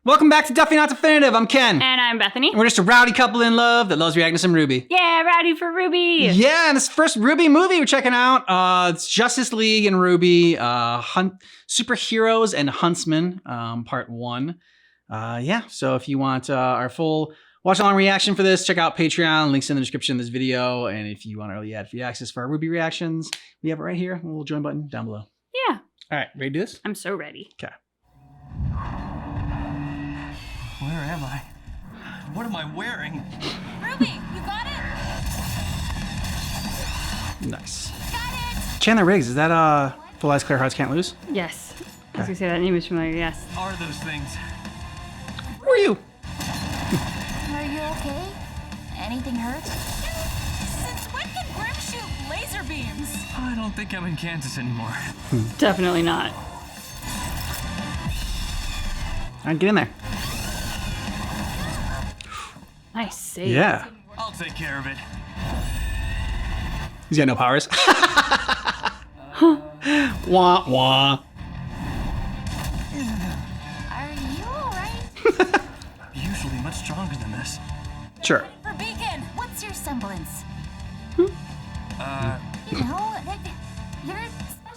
Welcome back to Definitely Not Definitive. I'm Ken. And I'm Bethany. And we're just a rowdy couple in love that loves reacting to some RWBY. Yeah, rowdy for RWBY. Yeah, and this first RWBY movie we're checking out, it's Justice League and RWBY, Superheroes and Huntsmen, part 1. Yeah, so if you want our full watch-along reaction for this, check out Patreon. Links in the description of this video. And if you want early ad-free access for our RWBY reactions, we have it right here. A little join button down below. Yeah. All right, ready to do this? I'm so ready. Okay. Where am I? What am I wearing? RWBY, you got it? Nice. Got it! Chandler Riggs, is that Full Eyes Clear Hearts Can't Lose? Yes. I was gonna say that name is familiar, yes. Are those things? Who are you? Are you okay? Anything hurt? Since when can Grim shoot laser beams? I don't think I'm in Kansas anymore. Definitely not. All right, get in there. Nice save. Yeah. I'll take care of it. He's got no powers. Wah, wah. Are you alright? Usually much stronger than this. Sure. For Beacon, what's your semblance? Uh, You know, you're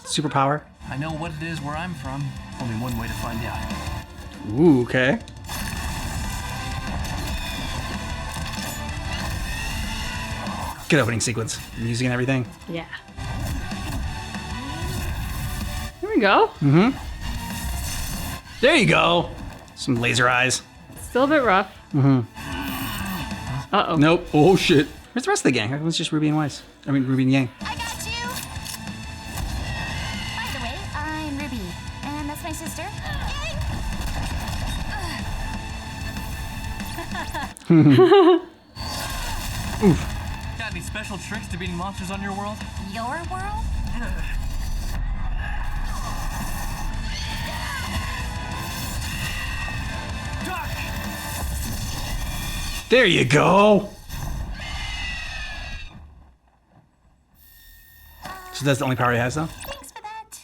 Superpower. I know what it is where I'm from. Only one way to find out. Ooh, okay. Good opening sequence. Music and everything. Yeah. Here we go. Mm-hmm. There you go. Some laser eyes. Still a bit rough. Mm-hmm. Uh-oh. Nope. Oh, shit. Where's the rest of the gang? How come it's just Ruby and Weiss? I mean, Ruby and Yang. I got you! By the way, I'm RWBY, and that's my sister. Oof. Got any special tricks to beating monsters on your world? Your world? Duck! There you go. So that's the only power he has, though? Thanks for that.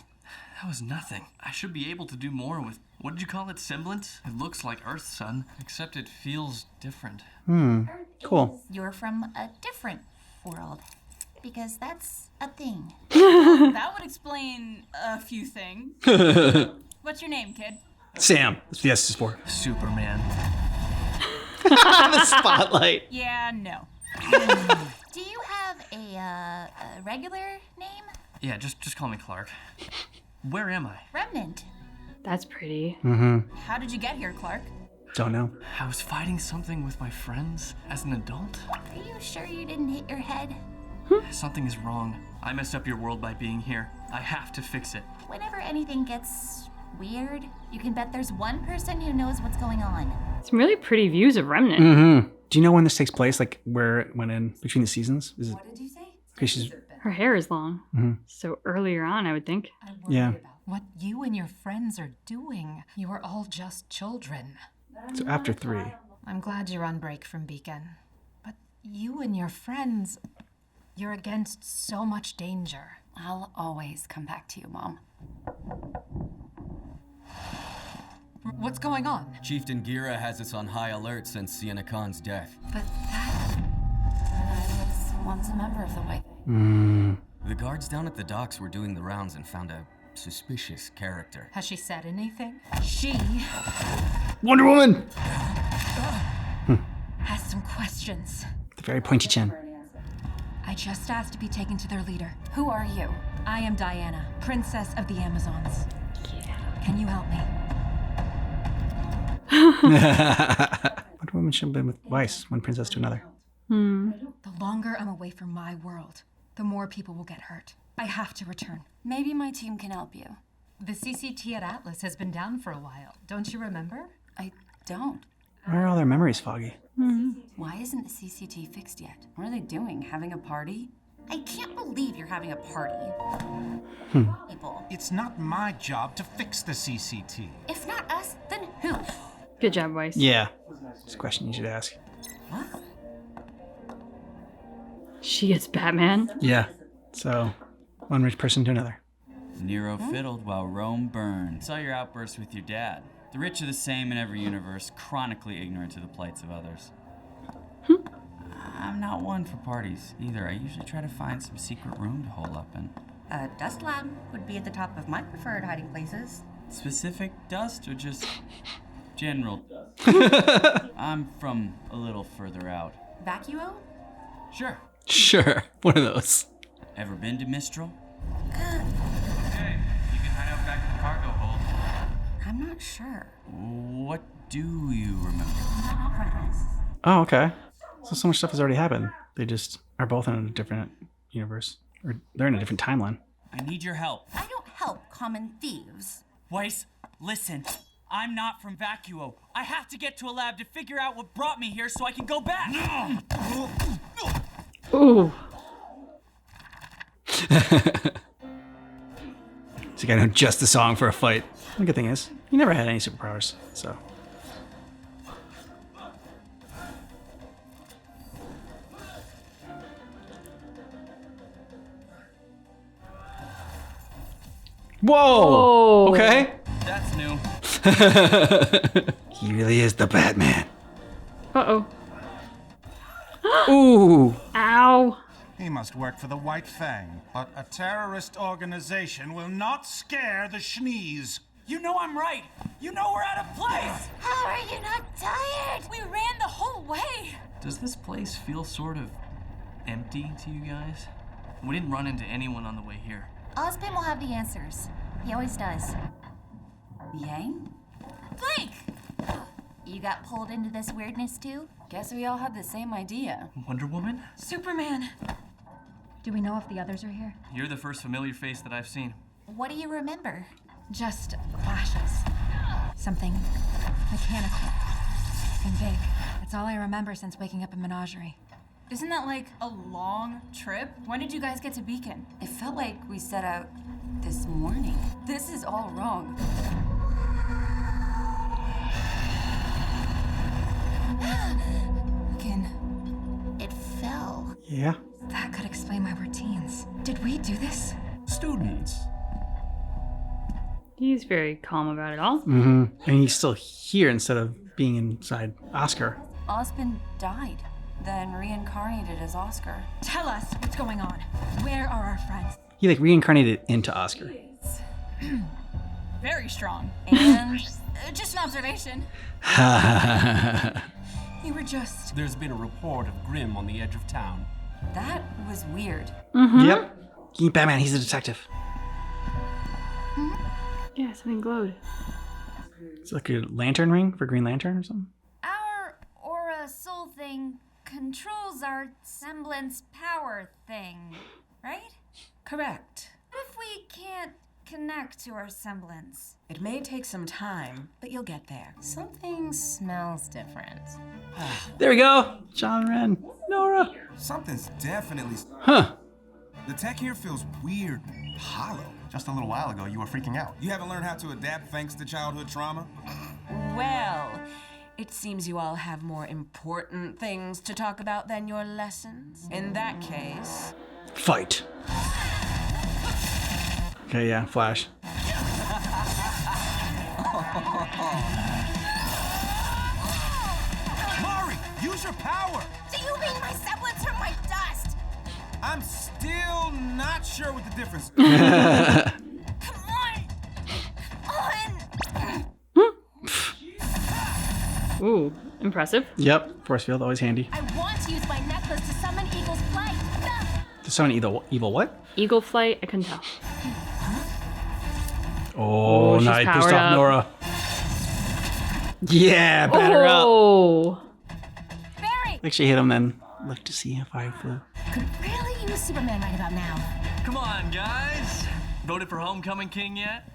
That was nothing. I should be able to do more with, what did you call it, semblance? It looks like Earth's sun, except it feels different. Cool. You're from a different world. Because that's a thing. That would explain a few things. What's your name, kid? Sam. That's what the S is for. Superman. The spotlight. Yeah, no. Do you have a regular name? Yeah, just call me Clark. Where am I? Remnant. That's pretty. How did you get here, Clark? Don't know. I was fighting something with my friends as an adult. Are you sure you didn't hit your head? Something is wrong. I messed up your world by being here. I have to fix it. Whenever anything gets weird, you can bet there's one person who knows what's going on. Some really pretty views of Remnant. Mm-hmm. Do you know when this takes place? Like where it went in between the seasons? Is it? What did you say? Okay, she's, Her hair is long. Mhm. So earlier on, I would think. yeah. What you and your friends are doing. You are all just children. So after 3. I'm glad you're on break from Beacon. But you and your friends, you're against so much danger. I'll always come back to you, Mom. What's going on? Chieftain Gira has us on high alert since Sienna Khan's death. But that... I was once a member of the White... The guards down at the docks were doing the rounds and found a suspicious character. Has she said anything? She Wonder Woman! Has some questions. The very pointy chin. I just asked to be taken to their leader. Who are you? I am Diana, Princess of the Amazons. Can you help me? Wonder Woman should have been with Weiss, one princess to another. The longer I'm away from my world, the more people will get hurt. I have to return. Maybe my team can help you. The CCT at Atlas has been down for a while. Don't you remember? I don't. Why are all their memories foggy? Why isn't the CCT fixed yet? What are they doing? Having a party? I can't believe you're having a party. People. It's not my job to fix the CCT. If not us, then who? Good job, Weiss. Yeah. It's a question you should ask. What? She gets Batman. Yeah. So, one rich person to another. Nero fiddled while Rome burned. Saw your outburst with your dad. The rich are the same in every universe, chronically ignorant to the plights of others. I'm not one for parties either. I usually try to find some secret room to hole up in. A dust lab would be at the top of my preferred hiding places. Specific dust or just general dust? I'm from a little further out. Vacuo? Sure. Sure, one of those. Ever been to Mistral? Okay, you can hide out back in the cargo hold. I'm not sure. What do you remember? I'll promise. Oh, okay. So much stuff has already happened. They just are both in a different universe. Or they're in a different timeline. I need your help. I don't help common thieves. Weiss, listen. I'm not from Vacuo. I have to get to a lab to figure out what brought me here so I can go back. Ooh. So you gotta know just the song for a fight. The good thing is, he never had any superpowers, so. Whoa! Oh. Okay. That's new. He really is the Batman. Uh-oh. Ooh. Ow. He must work for the White Fang, but a terrorist organization will not scare the Schnees. You know I'm right. You know we're out of place. How are you not tired? We ran the whole way. Does this place feel sort of empty to you guys? We didn't run into anyone on the way here. Ozpin will have the answers. He always does. Yang? Blake! You got pulled into this weirdness too? Guess we all had the same idea. Wonder Woman? Superman. Do we know if the others are here? You're the first familiar face that I've seen. What do you remember? Just flashes. Something mechanical and big. That's all I remember since waking up in Menagerie. Isn't that like a long trip? When did you guys get to Beacon? It felt like we set out this morning. This is all wrong. Again, It fell. Yeah. that could explain why we're teens. Did we do this? Students. He's very calm about it all. Mm-hmm. And he's still here instead of being inside Oscar. Ospin died, then reincarnated as Oscar. Tell us what's going on. Where are our friends? He like reincarnated into Oscar. Very strong. And Just an observation. You were just... There's been a report of Grimm on the edge of town. that was weird. Yep. He Batman, he's a detective. Yeah, something glowed. It's like a lantern ring for Green Lantern or something. Our aura soul thing controls our semblance power thing, right? Correct. What if we can't connect to our semblance? It may take some time, but you'll get there. Something smells different. There we go. John Wren. Nora. Something's definitely... Huh. The tech here feels weird, hollow. Just a little while ago, you were freaking out. You haven't learned how to adapt thanks to childhood trauma? Well, it seems you all have more important things to talk about than your lessons. In that case... Fight. Okay, yeah, Flash. Mari, use your power! Do you mean my semblance from my dust? I'm still not sure what the difference is. Come on! Ooh, impressive. Yep, force field, always handy. I want to use my necklace to summon Eagle's flight. To summon evil what? Eagle flight, I couldn't tell. Oh, she's nice. Pissed powered off up. Nora. Yeah, batter up. Oh. Barry! Actually hit him then. Look to see if I flew. Could really use Superman right about now. Come on, guys. Voted for Homecoming King yet?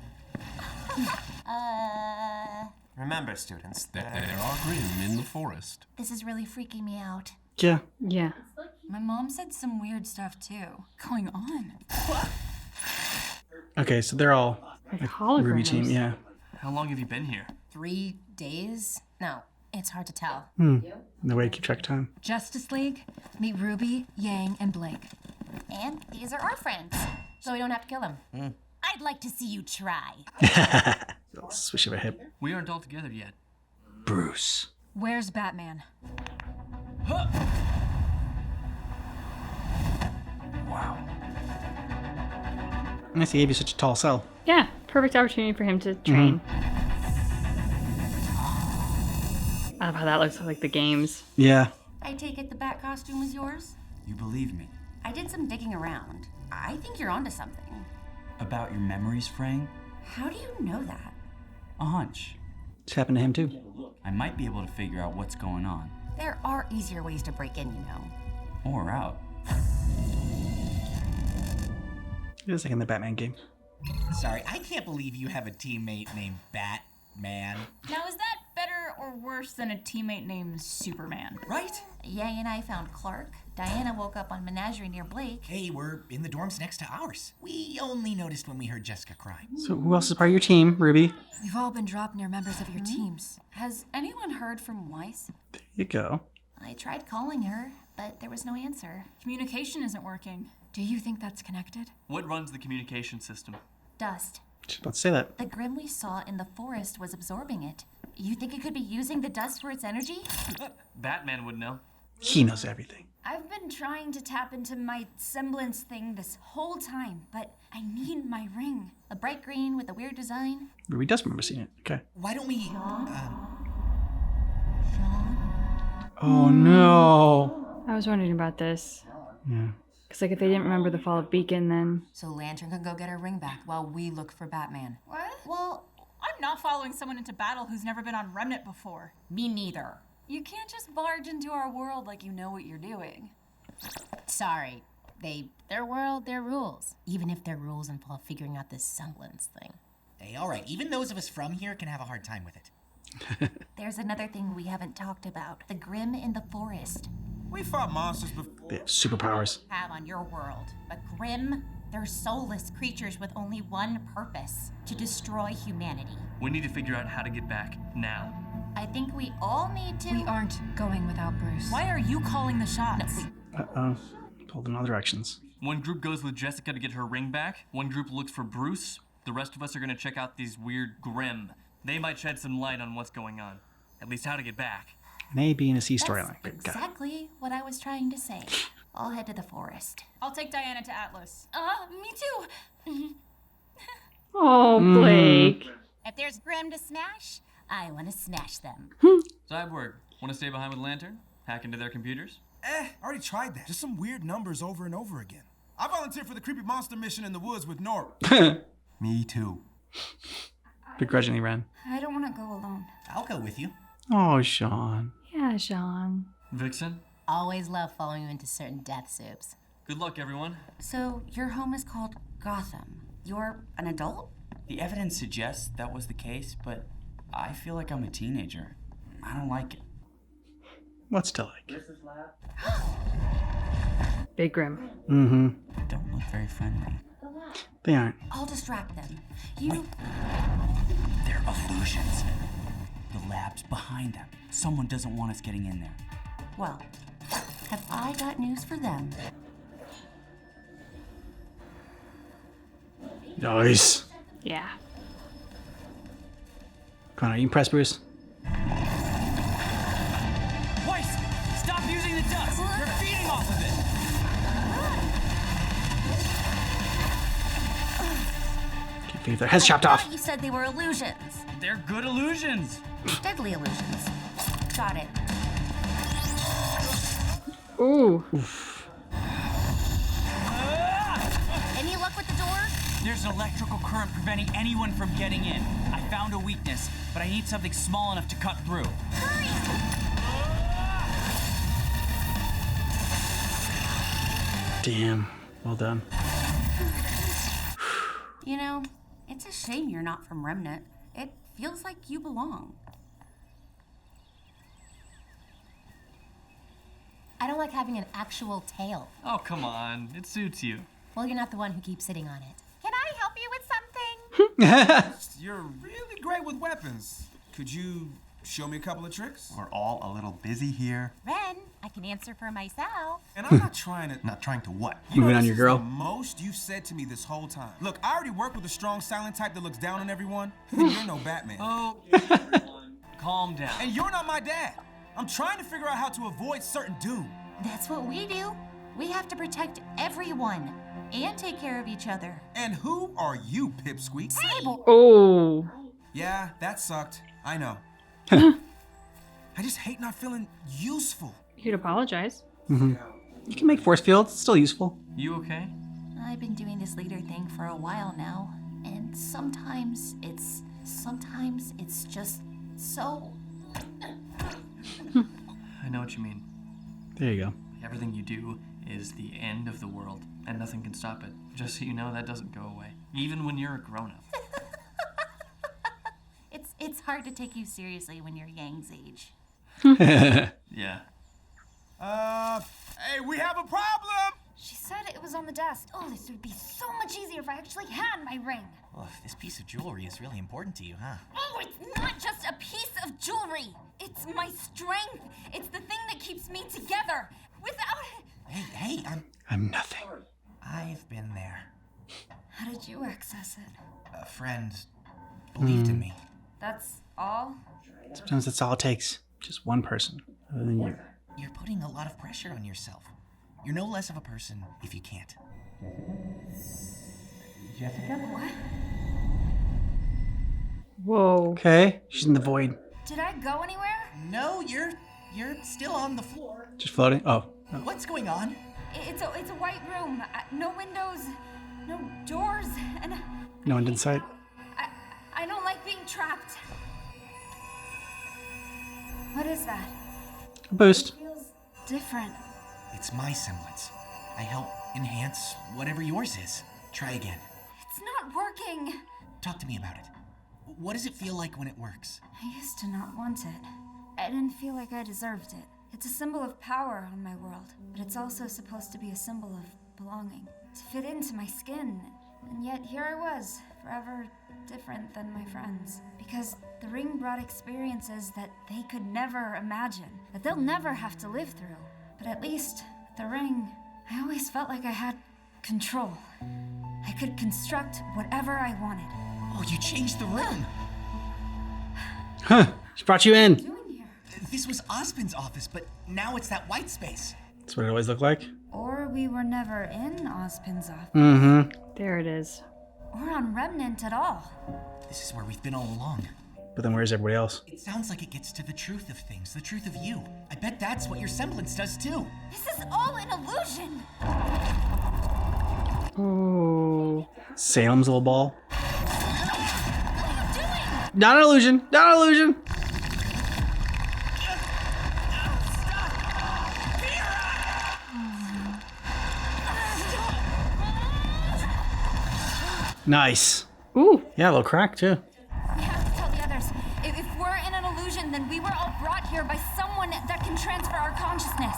Remember, students, there are Grimm in the forest. This is really freaking me out. Yeah. Yeah. My mom said some weird stuff too. Going on? Okay, so they're all Like like holograms. Ruby team, yeah. How long have you been here? 3 days? No, it's hard to tell. No way to keep track of time. Justice League, meet Ruby, Yang, and Blake. And these are our friends, so we don't have to kill them. I'd like to see you try. Swish of a hip. We aren't all together yet. Bruce. Where's Batman? Wow. Nice he gave you such a tall cell. Yeah, perfect opportunity for him to train. I love how that looks like the games. Yeah. I take it the bat costume was yours? You believe me? I did some digging around. I think you're onto something. About your memories, Frang? How do you know that? A hunch. It's happened to him too. I might be able to figure out what's going on. There are easier ways to break in, you know. Or out. It was like in the Batman game. Sorry, I can't believe you have a teammate named Batman. Now, is that better or worse than a teammate named Superman? Right? Yang and I found Clark. Diana woke up on Menagerie near Blake. Hey, we're in the dorms next to ours. We only noticed when we heard Jessica crying. So who else is part of your team, Ruby? We've all been dropped near members of your teams. Has anyone heard from Weiss? There you go. I tried calling her, but there was no answer. Communication isn't working. Do you think that's connected? What runs the communication system? Dust. Just about to say that. The Grim we saw in the forest was absorbing it. You think it could be using the dust for its energy? Batman would know. He knows everything. I've been trying to tap into my semblance thing this whole time, but I need my ring. A bright green with a weird design. Ruby does remember seeing it. Okay. Why don't we, Oh no. I was wondering about this. Yeah. Because like if they didn't remember the fall of Beacon, then... So Lantern can go get her ring back while we look for Batman. What? Well, I'm not following someone into battle who's never been on Remnant before. Me neither. You can't just barge into our world like you know what you're doing. Sorry. Their world, their rules. Even if their rules involve figuring out this semblance thing. hey, all right, even those of us from here can have a hard time with it. There's another thing we haven't talked about. The Grim in the forest. We fought monsters before. They have superpowers. Have on your world. But Grim, they're soulless creatures with only one purpose. To destroy humanity. We need to figure out how to get back now. I think we all need to... We aren't going without Bruce. Why are you calling the shots? Uh-oh. Pulled in all directions. One group goes with Jessica to get her ring back. One group looks for Bruce. The rest of us are gonna check out these weird Grim. They might shed some light on what's going on. At least how to get back. Maybe in a C That's storyline. exactly what I was trying to say. I'll head to the forest. I'll take Diana to Atlas. Me too. Oh, Blake. If there's Grim to smash, I want to smash them. Cyborg, wanna stay behind with Lantern? Hack into their computers? I already tried that. Just some weird numbers over and over again. I volunteered for the creepy monster mission in the woods with Nora. Me too. Begrudgingly ran. I don't want to go alone. I'll go with you. Oh, Sean. Yeah, Sean. Vixen? Always love following you into certain death soups. Good luck, everyone. So, your home is called Gotham. You're an adult? The evidence suggests that was the case, but I feel like I'm a teenager. I don't like it. What's to like? Big Grim. Mm-hmm. Don't look very friendly. They aren't. I'll distract them. Wait. They're illusions. The lab's behind them. Someone doesn't want us getting in there. Well, have I got news for them? Nice. Yeah. Come on, are you impressed, Bruce? Weiss! Stop using the dust! You're feeding off of it! Can't figure their heads chopped I off. thought you said they were illusions. They're good illusions! Deadly illusions. Got it. Ooh. Any luck with the door? There's an electrical current preventing anyone from getting in. I found a weakness, but I need something small enough to cut through. Damn. Well done. You know, it's a shame you're not from Remnant. It feels like you belong. I don't like having an actual tail. Oh, come on. It suits you. Well, you're not the one who keeps sitting on it. Can I help you with something? You're really great with weapons. Could you show me a couple of tricks? We're all a little busy here. Ren, I can answer for myself. And I'm not trying to. Not trying to what? Moving on this your is girl. The most you've said to me this whole time. Look, I already work with a strong silent type that looks down on everyone. And you're no Batman. Oh, calm down. And you're not my dad. I'm trying to figure out how to avoid certain doom. That's what we do. We have to protect everyone and take care of each other. And who are you, Pipsqueak? Oh. Yeah, that sucked. I know. I just hate not feeling useful. You'd apologize. You can make force fields. It's still useful. You okay? I've been doing this leader thing for a while now, and sometimes it's just so. I know what you mean. There you go. Everything you do is the end of the world, and nothing can stop it. Just so you know, that doesn't go away. Even when you're a grown-up. It's hard to take you seriously when you're Yang's age. Yeah. Hey, we have a problem! She said it was on the desk. Oh, this would be so much easier if I actually had my ring. Well, this piece of jewelry is really important to you, huh? Oh, it's not just a piece of jewelry. It's my strength. It's the thing that keeps me together. Without it... Hey, I'm nothing. I've been there. How did you access it? A friend believed in me. That's all? Sometimes that's all it takes. Just one person, other than you. You're putting a lot of pressure on yourself. You're no less of a person if you can't. Jessica? What? Whoa. Okay, she's in the void. Did I go anywhere? No, you're still on the floor. Just floating? Oh. No. What's going on? It's a white room. No windows, no doors, and... No one in sight. I don't like being trapped. What is that? A boost. It feels different. It's my semblance. I help enhance whatever yours is. Try again. It's not working. Talk to me about it. What does it feel like when it works? I used to not want it. I didn't feel like I deserved it. It's a symbol of power on my world, but it's also supposed to be a symbol of belonging, to fit into my skin. And yet here I was, forever different than my friends. Because the ring brought experiences that they could never imagine, that they'll never have to live through. But at least, with the ring, I always felt like I had control. I could construct whatever I wanted. Oh, you changed the room! Huh. She brought you in. This was Ozpin's office, but now it's that white space. That's what it always looked like. Or we were never in Ozpin's office. Mm-hmm. There it is. Or on Remnant at all. This is where we've been all along. But then where's everybody else? It sounds like it gets to the truth of things, the truth of you. I bet that's what your semblance does too. This is all an illusion. Oh. Salem's little ball. What are you doing? Not an illusion. Not an illusion. Nice. Ooh. Yeah, a little crack too. We have to tell the others. If we're in an illusion, then we were all brought here by someone that can transfer our consciousness.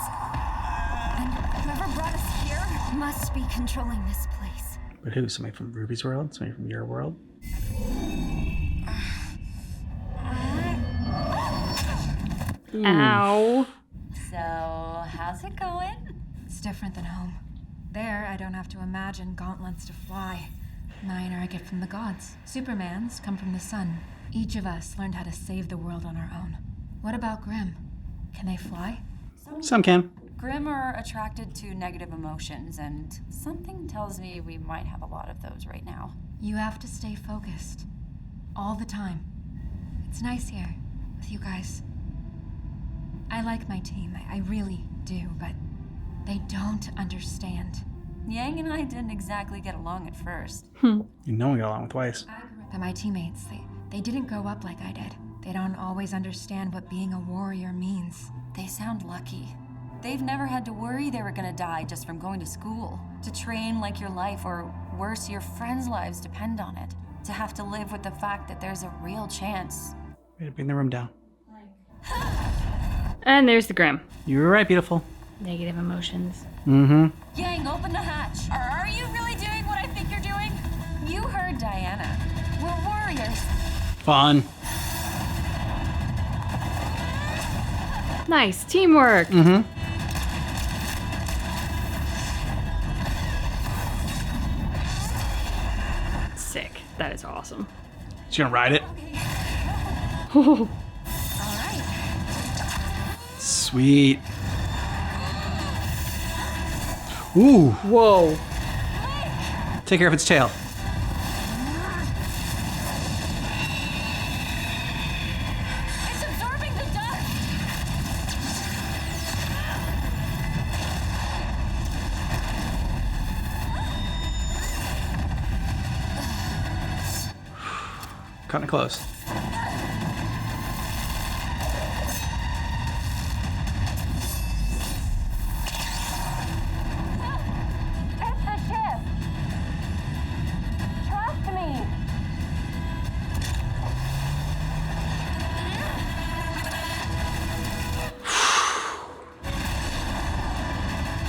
And whoever brought us here must be controlling this place. But who? Somebody from Ruby's world? Somebody from your world? Ow. So, how's it going? It's different than home. There, I don't have to imagine gauntlets to fly. Mine are a gift from the gods. Superman's come from the sun. Each of us learned how to save the world on our own. What about Grimm? Can they fly? Some can. Grimm are attracted to negative emotions, and something tells me we might have a lot of those right now. You have to stay focused. All the time. It's nice here, with you guys. I like my team, I really do, but they don't understand. Yang and I didn't exactly get along at first. You know we got along with Weiss. But my teammates, they didn't grow up like I did. They don't always understand what being a warrior means. They sound lucky. They've never had to worry they were gonna die just from going to school. To train like your life, or worse, your friends' lives depend on it. To have to live with the fact that there's a real chance. Way to bring the room down. And there's the Grimm. You were right, beautiful. Negative emotions. Mm-hmm. Yang, open the hatch. Are you really doing what I think you're doing? You heard Diana. We're warriors. Fun. Nice. Teamwork. Mm-hmm. That is awesome. She's gonna ride it. Ooh. Sweet. Ooh. Whoa. Take care of its tail. It's absorbing the dust. Cutting it close. It's the ship. Trust me.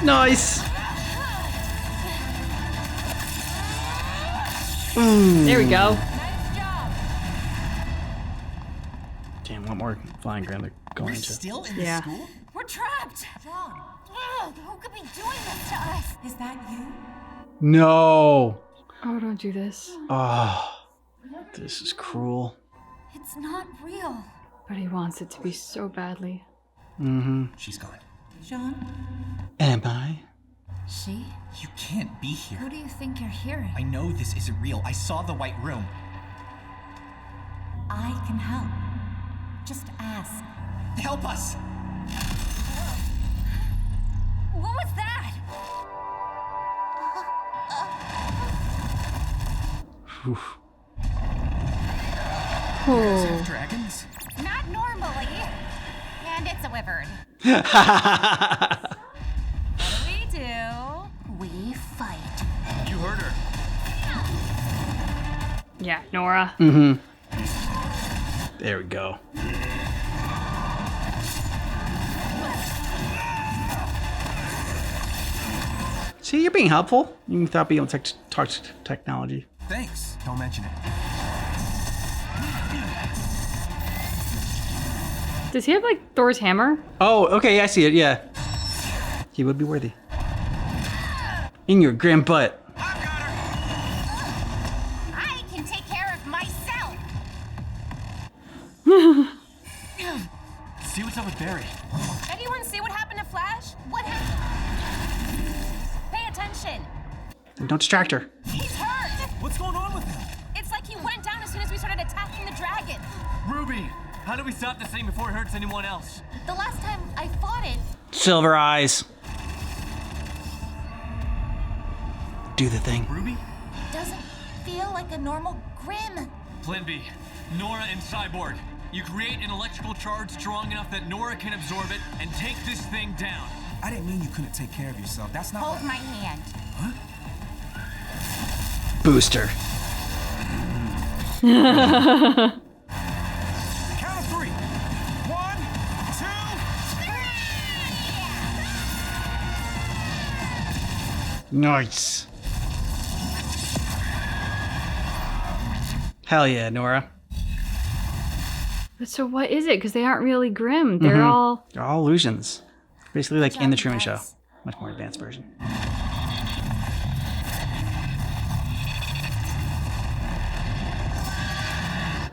Nice. Ooh. There we go. Damn, what more flying ground they're going We're into? still in the Yeah. school? We're trapped. John, Ugh, who could be doing this to us? is that you? No. Oh, don't do this. Oh, this is cruel. It's not real. But he wants it to be so badly. Mm-hmm. She's gone. John? Am I? She? You can't be here. Who do you think you're hearing? I know this isn't real. I saw the white room. I can help. Just ask. Help us! What was that? Oof. Oh. Dragons? Not normally. And it's a wyvern. What do? We fight. You heard her. Yeah, Nora. Mm-hmm. There we go. See, you're being helpful. You thought being able to talk technology. Thanks. Don't mention it. Does he have like Thor's hammer? Oh, okay, I see it, yeah. He would be worthy. In your grim butt. I can take care of myself. See what's up with Barry. Anyone see what happened to Flash? What happened? Pay attention. Don't distract her. He's hurt. What's going on with him? It's like he went down as soon as we started attacking the dragon. Ruby, how do we stop this thing before it hurts anyone else? The last time I fought it, Silver eyes. Do the thing. Ruby? doesn't feel like a normal Grim. Plan B. Nora and Cyborg. You create an electrical charge strong enough that Nora can absorb it and take this thing down. I didn't mean you couldn't take care of yourself. That's not Hold what... my hand. Booster. Count of 3. 1, 2. Nice. Hell yeah, Nora. But so what is it? Because they aren't really Grim. They're all... They're all illusions. Basically like in the Truman Show. Much more advanced version.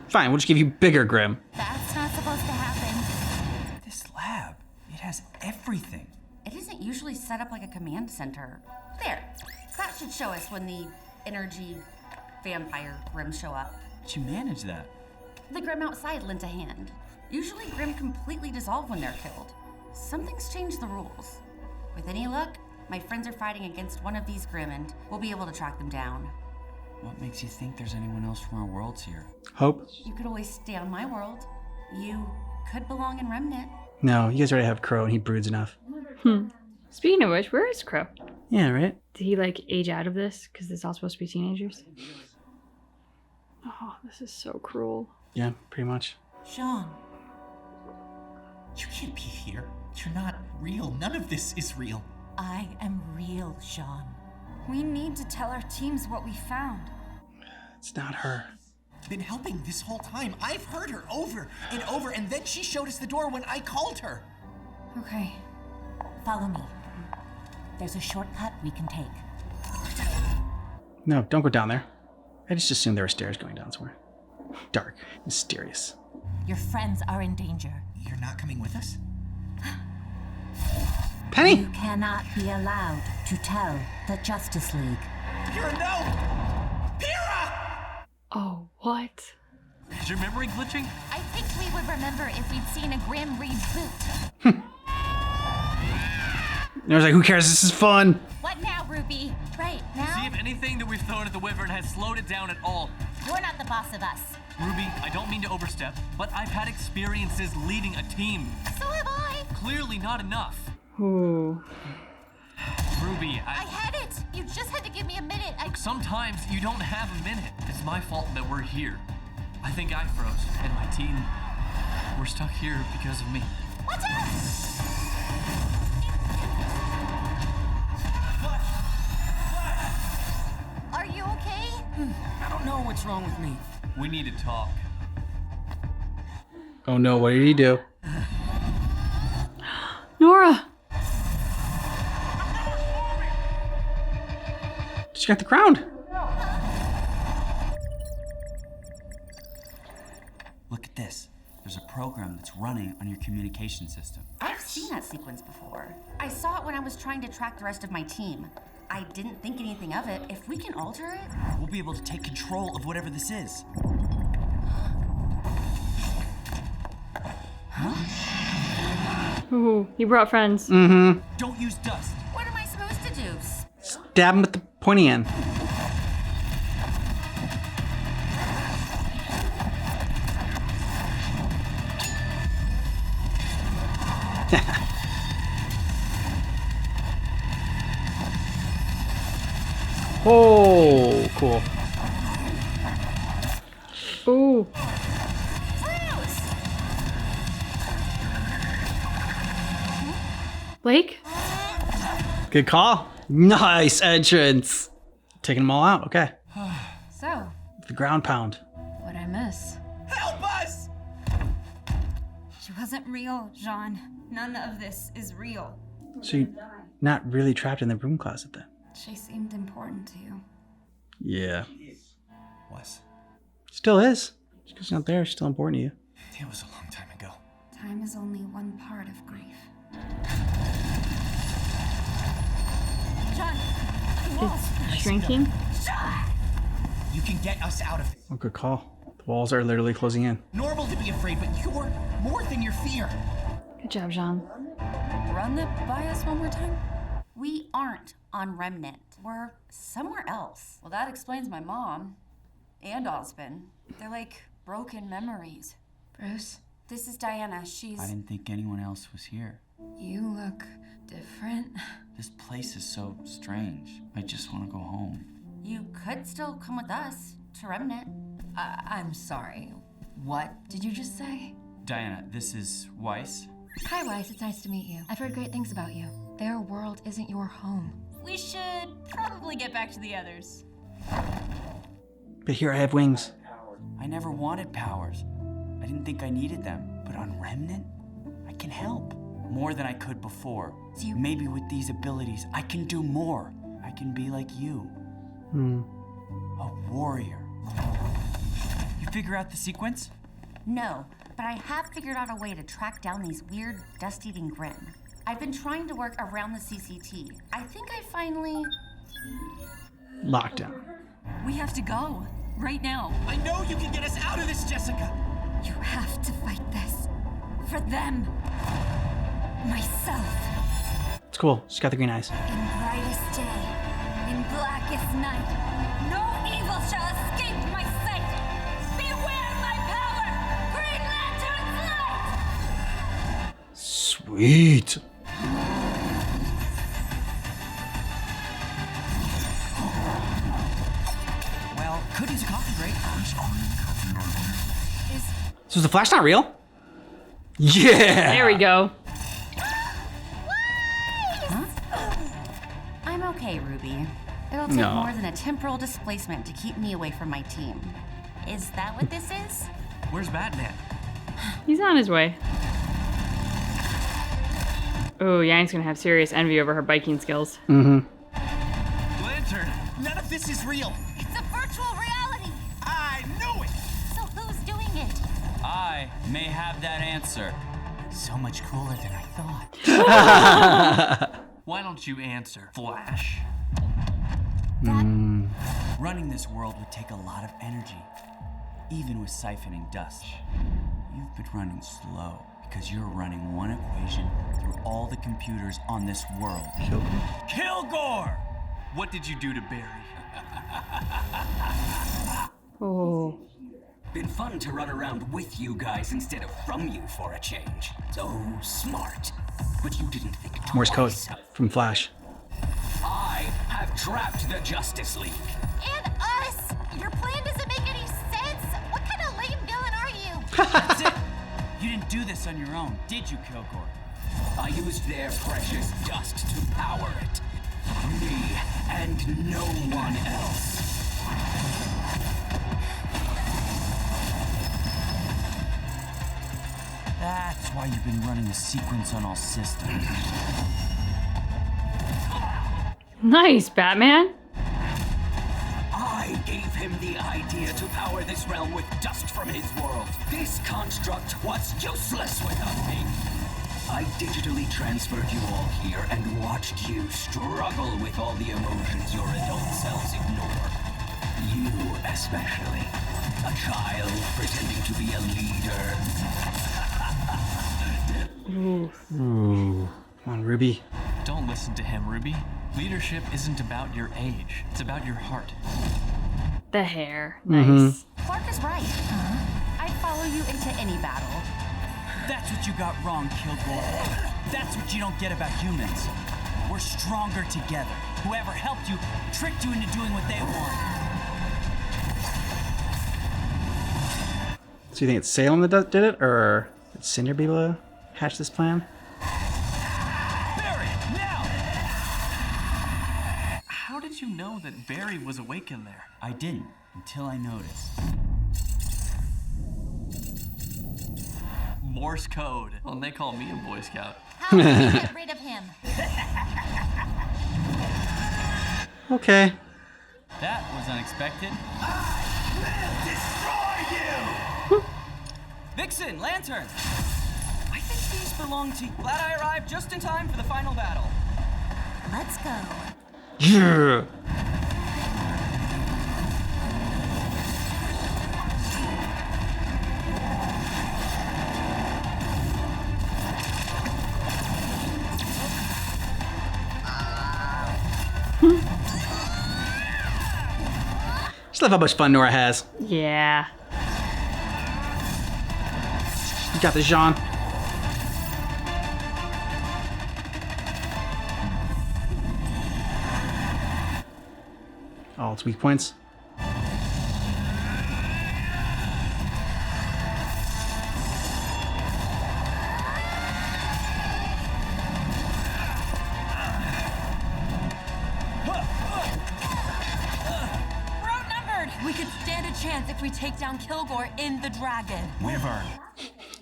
Fine, we'll just give you bigger Grim. That's not supposed to happen. This lab, it has everything. it isn't usually set up like a command center. There. That should show us when the energy vampire Grimm show up. How'd you manage that? The Grimm outside lent a hand. Usually Grimm completely dissolve when they're killed. Something's changed the rules. With any luck, my friends are fighting against one of these Grimm and we'll be able to track them down. What makes you think there's anyone else from our worlds here? Hope? You could always stay on my world. You could belong in Remnant. No, you guys already have Crow and he broods enough. Speaking of which, where is Crow? Yeah, right? Did he like age out of this? Because it's all supposed to be teenagers? Oh, this is so cruel. Yeah, pretty much. Sean, you can't be here. You're not real. None of this is real. I am real, Sean. We need to tell our teams what we found. It's not her. Been helping this whole time. I've heard her over and over, and then she showed us the door when I called her. Okay. Follow me. There's a shortcut we can take. No, don't go down there. I just assumed there were stairs going down somewhere. Dark, mysterious. Your friends are in danger. You're not coming with us? Penny! You cannot be allowed to tell the Justice League. Pyrrha, no! Pyrrha! Oh, what? Is your memory glitching? I think we would remember if we'd seen a Grim reboot. I was like, who cares? This is fun. What now, Ruby? Right, now? See if anything that we've thrown at the Wyvern has slowed it down at all. You're not the boss of us. Ruby, I don't mean to overstep, but I've had experiences leading a team. So have I. Clearly not enough. Ooh. Ruby, I had it. You just had to give me a minute. Sometimes you don't have a minute. It's my fault that we're here. I think I froze, and my team, we're stuck here because of me. Watch out! Are you okay? I don't know what's wrong with me. We need to talk. Oh no, what did he do? Nora! She got the crown. Look at this. There's a program that's running on your communication system. I've seen that sequence before. I saw it when I was trying to track the rest of my team. I didn't think anything of it. If we can alter it... We'll be able to take control of whatever this is. Ooh, he brought friends. Mm-hmm. Don't use dust. What am I supposed to do? Stab him with the pointy end. Oh, cool. Ooh. Blake? Good call. Nice entrance. Taking them all out. Okay. So, The ground pound. what'd I miss? Help us! She wasn't real, Jean. None of this is real. So you're not really trapped in the broom closet then? She seemed important to you. Yeah. Was. Still is. Just because she's not there, she's still important to you. It was a long time ago. Time is only one part of grief. John, It's shrinking. You can get us out of it. Oh, good call. The walls are literally closing in. Normal to be afraid, but you're more than your fear. Good job, Jean. run that by us one more time? We aren't on Remnant. We're somewhere else. Well, that explains my mom and Osmond. They're like broken memories. Bruce? This is Diana. She's... I didn't think anyone else was here. You look different. This place is so strange. I just want to go home. You could still come with us to Remnant. I'm sorry. What did you just say? Diana, this is Weiss. Hi, Weiss. It's nice to meet you. I've heard great things about you. Their world isn't your home. We should probably get back to the others. But here I have wings. I never wanted powers. I didn't think I needed them. But on Remnant, I can help. More than I could before. Maybe with these abilities, I can do more. I can be like you. A warrior. You figure out the sequence? No, but I have figured out a way to track down these weird dust-eating Grimm. I've been trying to work around the CCT. I think I finally... Lockdown. We have to go. Right now. I know you can get us out of this, Jessica! You have to fight this. For them. Myself. It's cool. She's got the green eyes. In brightest day, in blackest night, no evil shall escape my sight. Beware my power! Green Lantern's light! Sweet. Well, could use a coffee break. So is the Flash not real? Yeah. There we go. I'm okay, Ruby. It'll take No. more than a temporal displacement to keep me away from my team. Is that what this is? Where's Batman? He's on his way. Oh, Yang's gonna have serious envy over her biking skills. Mm-hmm. Lantern! None of this is real. It's a virtual reality. may have that answer. So much cooler than I thought. Why don't you answer, Flash? Running this world would take a lot of energy, even with siphoning dust. You've been running slow because you're running one equation through all the computers on this world. Kilgore! What did you do to Barry? Oh. Been fun to run around with you guys instead of from you for a change. So smart. But you didn't think twice. Morse code from Flash. I have trapped the Justice League. And us! Your plan doesn't make any sense! What kind of lame villain are you? That's it! You didn't do this on your own, did you, Kilgore? I used their precious dust to power it. Me and no one else. That's why you've been running a sequence on all systems. Nice, Batman. I gave him the idea to power this realm with dust from his world. This construct was useless without me. I digitally transferred you all here and watched you struggle with all the emotions your adult selves ignore. You especially. A child pretending to be a leader. Ooh. Come on, Ruby. Don't listen to him, Ruby. Leadership isn't about your age. It's about your heart. The hair. Nice. Clark is right. I'd follow you into any battle. That's what you got wrong, Kilgore. That's what you don't get about humans. We're stronger together. Whoever helped you tricked you into doing what they want. So you think it's Salem that did it, or did Cinder be able to hatch this plan? Barry, now! How did you know that Barry was awake in there? I didn't, until I noticed. Morse code. Well, they call me a Boy Scout. How do we get rid of him? Okay. That was unexpected. Vixen, Lantern! I think these belong to you. Glad I arrived just in time for the final battle. Let's go. Yeah. Just love how much fun Nora has. Yeah. You got this, Jean. Oh, it's weak points. We could stand a chance if we take down Kilgore in the Dragon. Wyvern.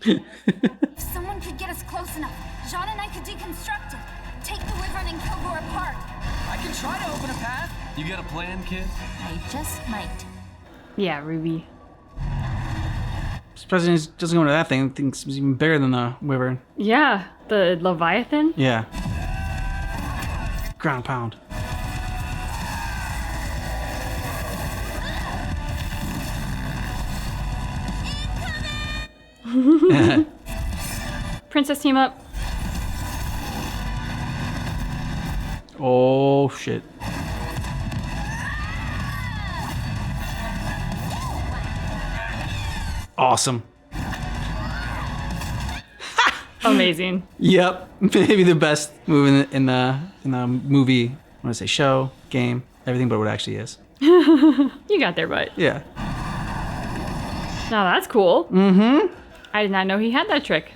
If someone could get us close enough, Jean and I could deconstruct it. Take the Wyvern and Kilgore apart. I can try to open a path. You got a plan, kid? I just might. Yeah, Ruby. This president doesn't go into that thing. Thinks it's even bigger than the Wyvern. Yeah, the Leviathan. Yeah. Ground pound. Princess team up. Oh shit. Awesome. Amazing. Yep, maybe the best move in the movie. I want to say show, game, everything, but what it actually is. You got there, but Yeah. now that's cool. Mm-hmm. I did not know he had that trick.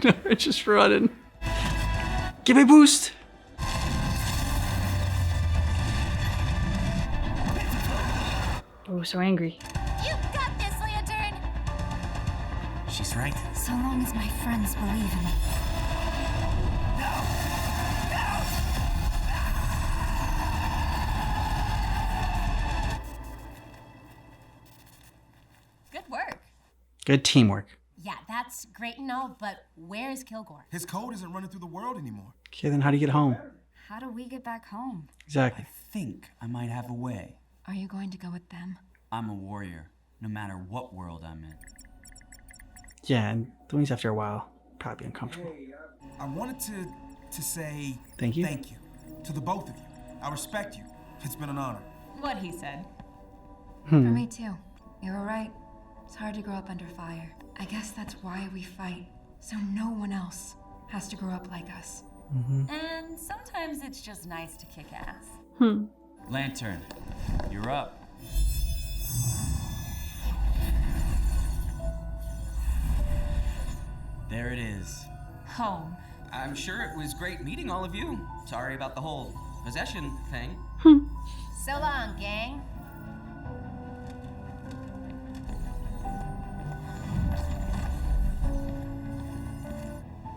It's just running. Give me a boost. Oh, so angry. You got this, Lantern! She's right. So long as my friends believe in me. Good teamwork. Yeah, that's great and all, but where's Kilgore? His code isn't running through the world anymore. Okay, then how do you get home? How do we get back home? Exactly. I think I might have a way. Are you going to go with them? I'm a warrior, no matter what world I'm in. Yeah, and doing this after a while, probably uncomfortable. I wanted to say Thank you to the both of you. I respect you. It's been an honor. What he said. For me too. You were right. It's hard to grow up under fire. I guess that's why we fight, so no one else has to grow up like us. And sometimes it's just nice to kick ass. Lantern, you're up. There it is. Home. I'm sure it was great meeting all of you. Sorry about the whole possession thing. So long, gang.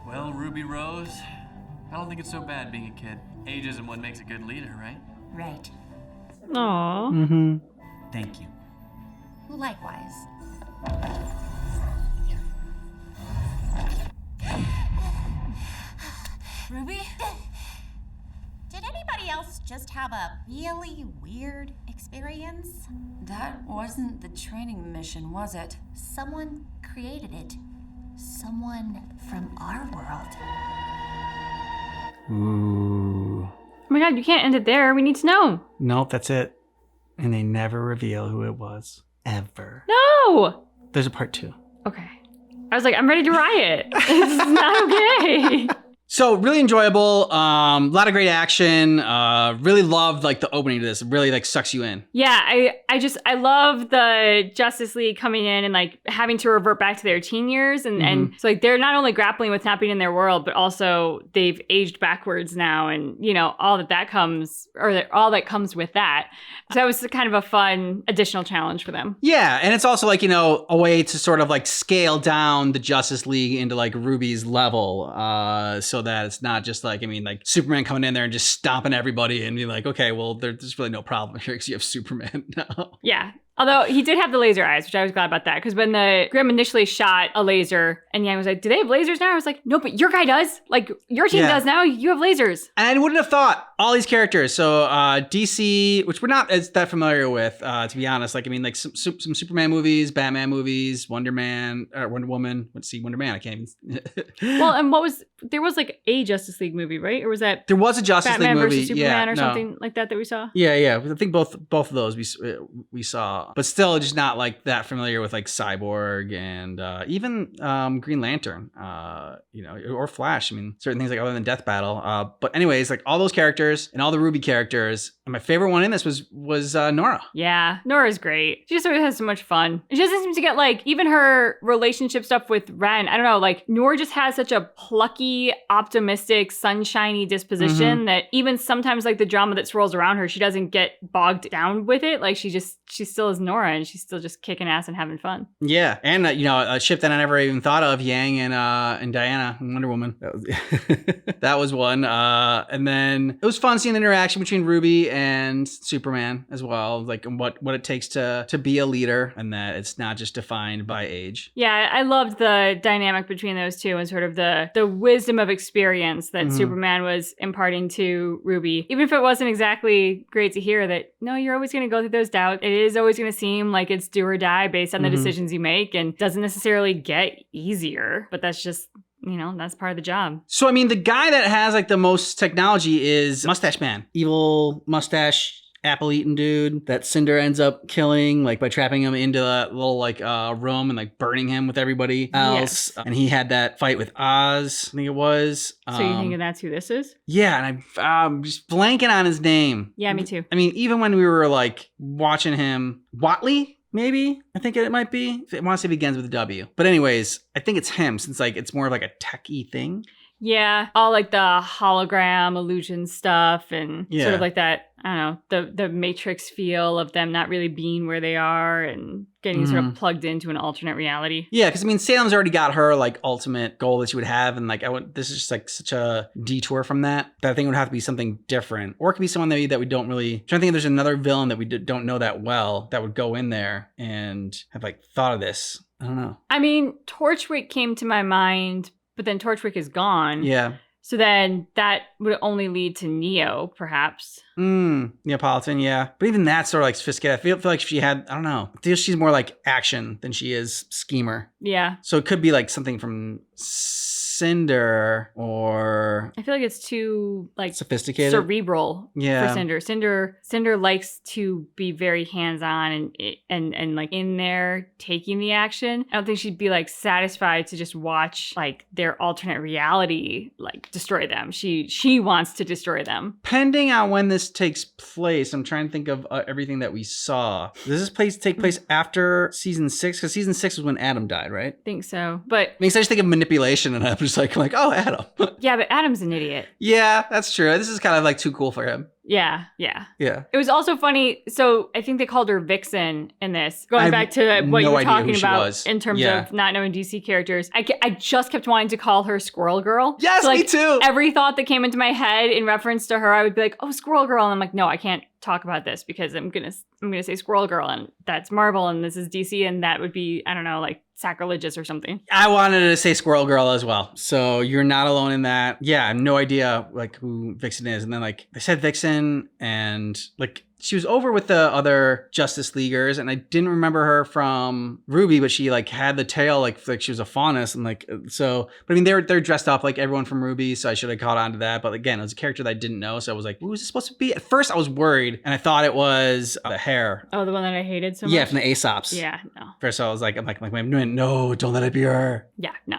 Well, Ruby Rose, I don't think it's so bad being a kid. Age isn't what makes a good leader, right? Right. Aww. Thank you. Likewise. Ruby? Did anybody else just have a really weird experience? That wasn't the training mission, was it? Someone created it. Someone from our world. Ooh. Oh my god, you can't end it there. We need to know. Nope, that's it. And they never reveal who it was. Ever. No! There's a part 2. Okay. I was like, I'm ready to riot. This is not okay. So really enjoyable. A lot of great action. Really loved like the opening to this. It really like sucks you in. Yeah, I love the Justice League coming in and like having to revert back to their teen years and so like they're not only grappling with not being in their world, but also they've aged backwards now and you know all that comes with that. So that was kind of a fun additional challenge for them. Yeah, and it's also like, you know, a way to sort of like scale down the Justice League into like Ruby's level. So that it's not just like, I mean, like Superman coming in there and just stomping everybody and be like, okay, well, there's really no problem here because you have Superman now. Yeah. Although he did have the laser eyes, which I was glad about that. Because when the Grimm initially shot a laser, and Yang was like, do they have lasers now? I was like, no, but your guy does. Like, your team does now. You have lasers. And I wouldn't have thought all these characters. So DC, which we're not as that familiar with, to be honest. Like, I mean, like some Superman movies, Batman movies, Wonder Woman. Let's see, Wonder Man. I can't even. Well, and there was like a Justice League movie, right? Or was that there was a Justice Batman League movie versus Superman or something like that we saw? Yeah. I think both of those we saw. But still just not like that familiar with like Cyborg and even Green Lantern, you know, or Flash. I mean, certain things like other than Death Battle. But anyways, like all those characters and all the RWBY characters. And my favorite one in this was Nora. Yeah, Nora's great. She just always has so much fun. She doesn't seem to get like even her relationship stuff with Ren. I don't know, like Nora just has such a plucky, optimistic, sunshiny disposition that even sometimes like the drama that swirls around her, she doesn't get bogged down with it. Like she still is Nora and she's still just kicking ass and having fun. Yeah, and you know, a ship that I never even thought of, Yang and Diana, Wonder Woman. That was one. And then it was fun seeing the interaction between RWBY and Superman as well, like what it takes to be a leader, and that it's not just defined by age. Yeah, I loved the dynamic between those two and sort of the wisdom of experience that Superman was imparting to RWBY. Even if it wasn't exactly great to hear that, no, you're always going to go through those doubts. It is always going to seem like it's do or die based on the decisions you make and doesn't necessarily get easier, but that's just, you know, that's part of the job. So, I mean, the guy that has like the most technology is Mustache Man. Evil mustache, apple-eating dude that Cinder ends up killing, like by trapping him into that little like room and like burning him with everybody else. Yes. And he had that fight with Oz, I think it was. So you thinking that's who this is? Yeah, and I'm just blanking on his name. Yeah, me too. I mean, even when we were like watching him, Watley? Maybe I think it might be. I want to say it begins with a W, but anyways, I think it's him since like it's more of like a techie thing. Yeah, all like the hologram illusion stuff and sort of like that, I don't know, the Matrix feel of them not really being where they are and getting sort of plugged into an alternate reality. Yeah, because I mean, Salem's already got her like ultimate goal that she would have, and like this is just like such a detour from that I think it would have to be something different, or it could be someone that we don't really. I'm trying to think if there's another villain that we don't know that well that would go in there and have like thought of this. I don't know. I mean, Torchwick came to my mind, but then Torchwick is gone. Yeah. So then that would only lead to Neo, perhaps. Neapolitan, yeah. But even that's sort of like sophisticated. I feel like if she had, I don't know, I feel she's more like action than she is schemer. Yeah. So it could be like something from Cinder, or I feel like it's too like sophisticated, cerebral for Cinder. Cinder likes to be very hands-on and like in there taking the action. I don't think she'd be like satisfied to just watch like their alternate reality like destroy them. She wants to destroy them. Depending on when this takes place, I'm trying to think of everything that we saw. Does this take place after season 6? Because season 6 was when Adam died, right? I think so. But I just think of manipulation, and I'm just like, oh, Adam. Yeah, but Adam's an idiot. Yeah, that's true. This is kind of like too cool for him. Yeah. It was also funny. So I think they called her Vixen in this. Going back to what you were talking about in terms of not knowing DC characters. I just kept wanting to call her Squirrel Girl. Yes, so, like, me too. Every thought that came into my head in reference to her, I would be like, oh, Squirrel Girl. And I'm like, no, I can't talk about this because I'm gonna say Squirrel Girl, and that's Marvel, and this is DC, and that would be, I don't know, like sacrilegious or something. I wanted to say Squirrel Girl as well. So you're not alone in that. Yeah, no idea like who Vixen is. And then like they said Vixen, and like she was over with the other Justice Leaguers, and I didn't remember her from RWBY, but she like had the tail like she was a faunus, and like so. But I mean, they're dressed up like everyone from RWBY, so I should have caught on to that. But again, it was a character that I didn't know, so I was like, who is this supposed to be? At first, I was worried, and I thought it was the hair. Oh, the one that I hated so much. Yeah, from the Aesops. Yeah, no. First, I was like, no, don't let it be her. Yeah, no.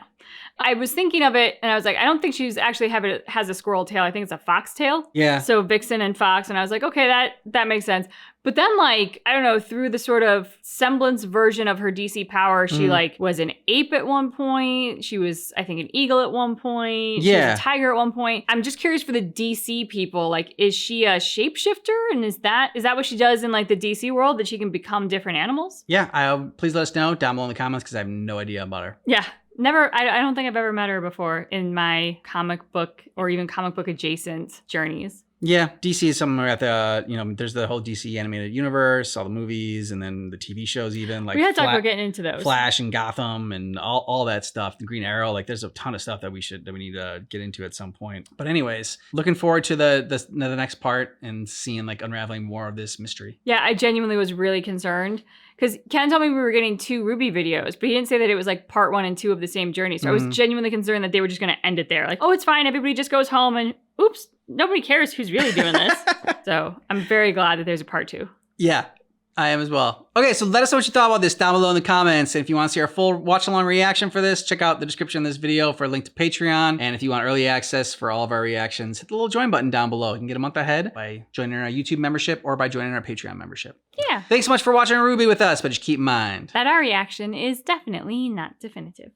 I was thinking of it, and I was like, I don't think she's actually has a squirrel tail. I think it's a fox tail. Yeah. So Vixen and Fox, and I was like, okay, that makes sense. But then, like, I don't know, through the sort of semblance version of her DC power, she like was an ape at one point. She was, I think, an eagle at one point. She was a tiger at one point. I'm just curious for the DC people, like, is she a shapeshifter? And is that what she does in like the DC world, that she can become different animals? Yeah. Please let us know down below in the comments, because I have no idea about her. Yeah. Never, I don't think I've ever met her before in my comic book or even comic book adjacent journeys. Yeah, DC is somewhere at the, there's the whole DC animated universe, all the movies, and then the TV shows even. Like we had to talk about getting into those. Flash and Gotham and all that stuff. The Green Arrow, like there's a ton of stuff that we need to get into at some point. But anyways, looking forward to the next part and seeing like unraveling more of this mystery. Yeah, I genuinely was really concerned. Because Ken told me we were getting 2 RWBY videos, but he didn't say that it was like part 1 and 2 of the same journey. So I was genuinely concerned that they were just going to end it there. Like, oh, it's fine. Everybody just goes home and oops, nobody cares who's really doing this. So I'm very glad that there's a part 2. Yeah, I am as well. Okay, so let us know what you thought about this down below in the comments. And if you want to see our full watch-along reaction for this, check out the description of this video for a link to Patreon. And if you want early access for all of our reactions, hit the little join button down below. You can get a month ahead by joining our YouTube membership or by joining our Patreon membership. Yeah. Thanks so much for watching RWBY with us, but just keep in mind that our reaction is definitely not definitive.